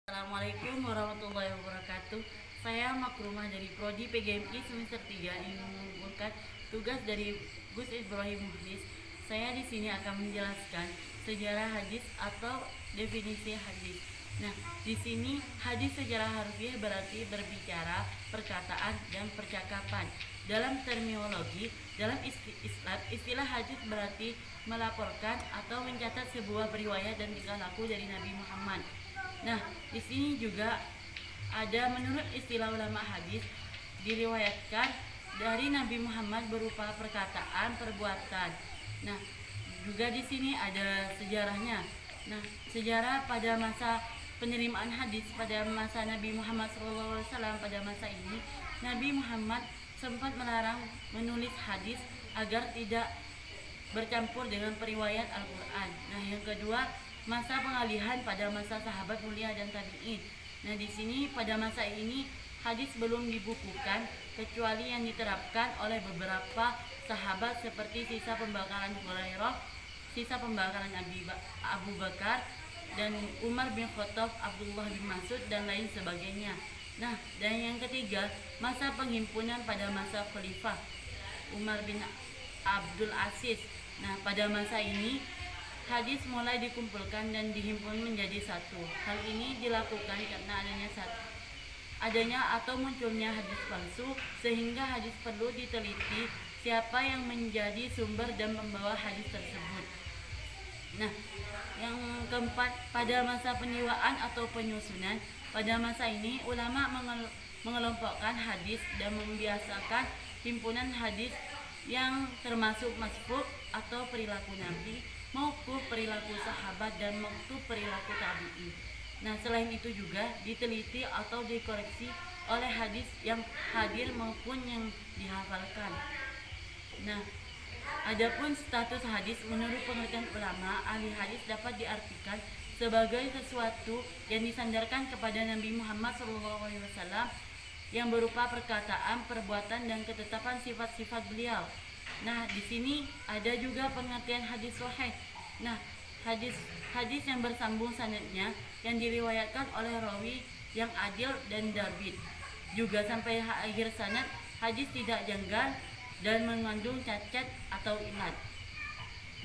Assalamualaikum warahmatullahi wabarakatuh. Saya Makrumah dari Prodi PGMI semester 3 ingin mengumpulkan tugas dari Gus Ibrahim Muhdis. Saya di sini akan menjelaskan sejarah hadis atau definisi hadis. Nah, di sini hadis secara harfiah berarti berbicara, perkataan, dan percakapan. Dalam terminologi, dalam Islam, istilah hadis berarti melaporkan atau mencatat sebuah riwayat dan tingkah laku dari Nabi Muhammad. Nah, di sini juga ada menurut istilah ulama hadis diriwayatkan dari Nabi Muhammad berupa perkataan, perbuatan. Nah, juga di sini ada sejarahnya. Nah, sejarah pada masa penerimaan hadis pada masa Nabi Muhammad SAW, pada masa ini Nabi Muhammad sempat melarang menulis hadis agar tidak bercampur dengan periwayat Al-Quran. Nah, yang kedua, masa pengalihan pada masa sahabat mulia dan tabi'in. Nah, di sini pada masa ini hadis belum dibukukan kecuali yang diterapkan oleh beberapa sahabat seperti sisa pembakaran Hurairah, sisa pembakaran Abu Bakar dan Umar bin Khattab, Abdullah bin Mas'ud dan lain sebagainya. Nah, dan yang ketiga, masa penghimpunan pada masa Khalifah Umar bin Abdul Aziz. Nah, pada masa ini hadis mulai dikumpulkan dan dihimpun menjadi satu. Hal ini dilakukan karena adanya atau munculnya hadis palsu, sehingga hadis perlu diteliti siapa yang menjadi sumber dan membawa hadis tersebut. Nah, yang keempat, pada masa penyewaan atau penyusunan. Pada masa ini ulama mengelompokkan hadis dan membiasakan himpunan hadis yang termasuk masbuk atau perilaku Nabi, mauquf perilaku sahabat, dan maktub perilaku tabi'in. Nah, selain itu juga diteliti atau dikoreksi oleh hadis yang hadir maupun yang dihafalkan. Nah, adapun status hadis menurut pengertian ulama, ahli hadis dapat diartikan sebagai sesuatu yang disandarkan kepada Nabi Muhammad SAW yang berupa perkataan, perbuatan, dan ketetapan sifat-sifat beliau. Nah, di sini ada juga pengertian hadis sahih. Nah, hadis yang bersambung sanadnya yang diriwayatkan oleh rawi yang adil dan dabit. Juga sampai akhir sanad, hadis tidak janggal dan mengandung cacat atau ilat.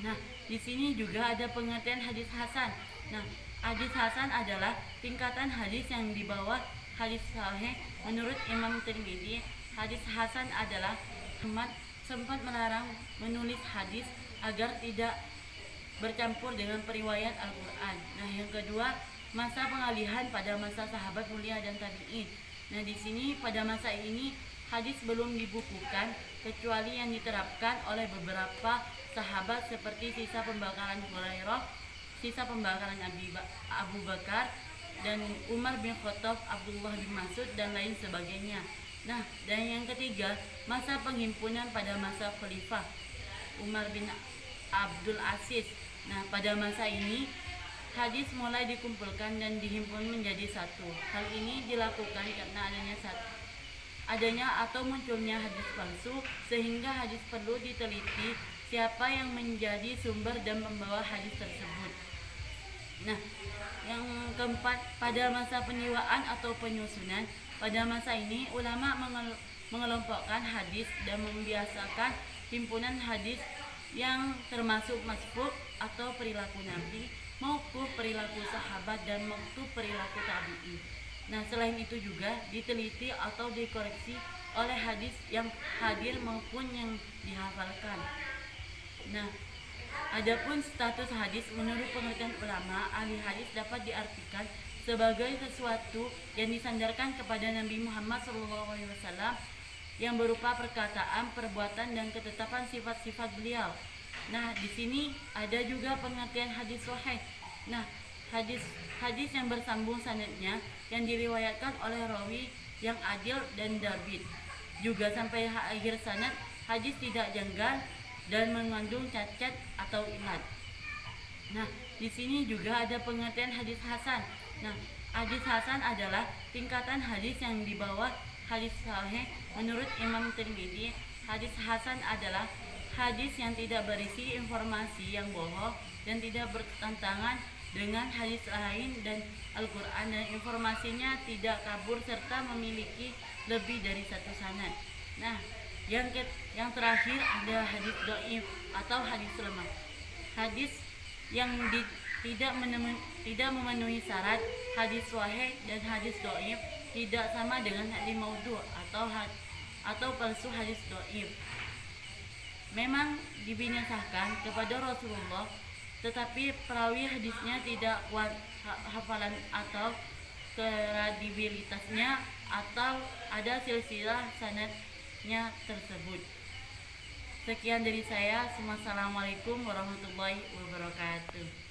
Nah, di sini juga ada pengertian hadis hasan. Nah, hadis hasan adalah tingkatan hadis yang di bawah hadis sahih. Menurut Imam Tirmidzi, hadis hasan adalah Muhammad sempat melarang menulis hadis agar tidak bercampur dengan periwayat Al-Quran. Nah, yang kedua, masa pengalihan pada masa sahabat mulia dan tabi'in. Nah, di sini pada masa ini hadis belum dibukukan kecuali yang diterapkan oleh beberapa sahabat seperti sisa pembakaran Hurairah, sisa pembakaran Abu Bakar dan Umar bin Khattab, Abdullah bin Mas'ud dan lain sebagainya. Nah, dan yang ketiga, masa penghimpunan pada masa Khalifah Umar bin Abdul Aziz. Nah, pada masa ini hadis mulai dikumpulkan dan dihimpun menjadi satu. Hal ini dilakukan karena adanya atau munculnya hadis palsu, sehingga hadis perlu diteliti siapa yang menjadi sumber dan membawa hadis tersebut. Nah, yang keempat, pada masa penyewaan atau penyusunan. Pada masa ini ulama mengelompokkan hadis dan membiasakan himpunan hadis yang termasuk masbuk atau perilaku Nabi, mauquf perilaku sahabat, dan maktub perilaku tabi'in. Nah, selain itu juga diteliti atau dikoreksi oleh hadis yang hadir maupun yang dihafalkan. Nah, adapun status hadis menurut pengertian ulama, ahli hadis dapat diartikan sebagai sesuatu yang disandarkan kepada Nabi Muhammad SAW yang berupa perkataan, perbuatan, dan ketetapan sifat-sifat beliau. Nah, di sini ada juga pengertian hadis sahih. Nah, hadis yang bersambung sanadnya yang diriwayatkan oleh rawi yang adil dan dabit. Juga sampai akhir sanad, hadis tidak janggal dan mengandung cacat atau ilat. Nah, di sini juga ada pengertian hadis hasan. Nah, hadis hasan adalah tingkatan hadis yang di bawah hadis sahih. Menurut Imam Tirmidzi, hadis hasan adalah hadis yang tidak berisi informasi yang bohong dan tidak bertentangan dengan hadis lain dan Al-Quran, dan informasinya tidak kabur serta memiliki lebih dari satu sanad. Nah, yang terakhir ada hadis dhaif atau hadis lemah. Hadis yang tidak memenuhi syarat hadis sahih dan hadis dhaif tidak sama dengan hadis maudhu atau palsu. Hadis dhaif memang dibinasahkan kepada Rasulullah, tetapi perawi hadisnya tidak kuat hafalan atau kredibilitasnya, atau ada silsilah sanadnya tersebut. Sekian dari saya. Wassalamualaikum warahmatullahi wabarakatuh.